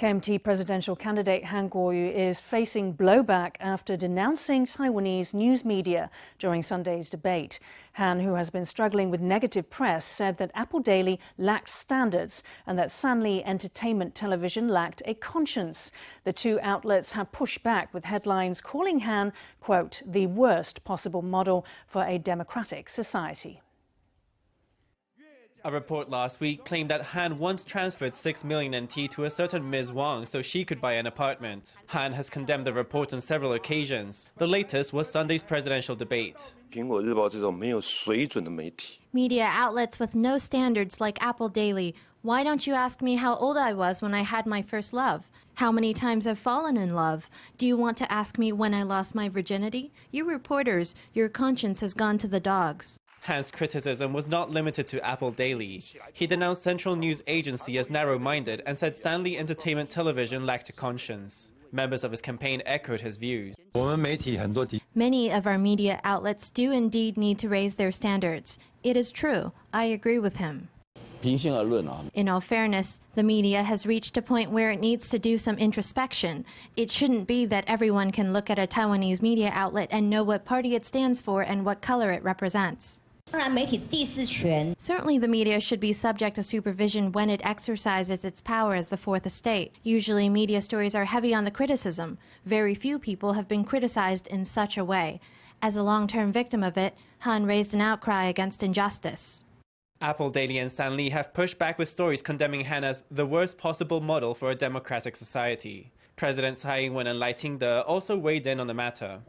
KMT presidential candidate Han Kuo-yu is facing blowback after denouncing Taiwanese news media during Sunday's debate. Han, who has been struggling with negative press, said that Apple Daily lacked standards and that Sanlih Entertainment Television lacked a conscience. The two outlets have pushed back with headlines calling Han, quote, the worst possible model for a democratic society. A report last week claimed that Han once transferred 6 million NT to a certain Ms. Wang so she could buy an apartment. Han has condemned the report on several occasions. The latest was Sunday's presidential debate. Media outlets with no standards like Apple Daily. Why don't you ask me how old I was when I had my first love? How many times I've fallen in love? Do you want to ask me when I lost my virginity? You reporters, your conscience has gone to the dogs. Han's criticism was not limited to Apple Daily. He denounced Central News Agency as narrow-minded and said Sanlih Entertainment Television lacked a conscience. Members of his campaign echoed his views. Many of our media outlets do indeed need to raise their standards. It is true. I agree with him. In all fairness, the media has reached a point where it needs to do some introspection. It shouldn't be that everyone can look at a Taiwanese media outlet and know what party it stands for and what color it represents. Certainly the media should be subject to supervision when it exercises its power as the fourth estate. Usually media stories are heavy on the criticism. Very few people have been criticized in such a way. As a long-term victim of it, Han raised an outcry against injustice. Apple Daily and Sanlih have pushed back with stories condemning Han as the worst possible model for a democratic society. President Tsai, Ing-wen and Ching-te also weighed in on the matter.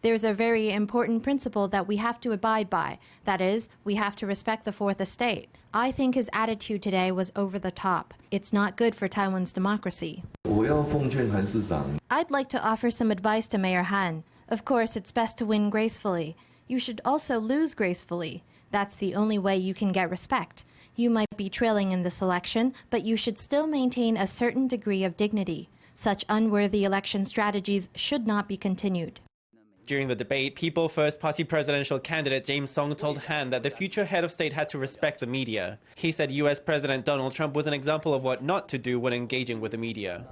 There's a very important principle that we have to abide by. That is, we have to respect the fourth estate. I think his attitude today was over the top. It's not good for Taiwan's democracy. I'd like to offer some advice to Mayor Han. Of course, it's best to win gracefully. You should also lose gracefully. That's the only way you can get respect. You might be trailing in this election, but you should still maintain a certain degree of dignity. Such unworthy election strategies should not be continued. During the debate, People First Party presidential candidate James Soong told Han that the future head of state had to respect the media. He said US President Donald Trump was an example of what not to do when engaging with the media.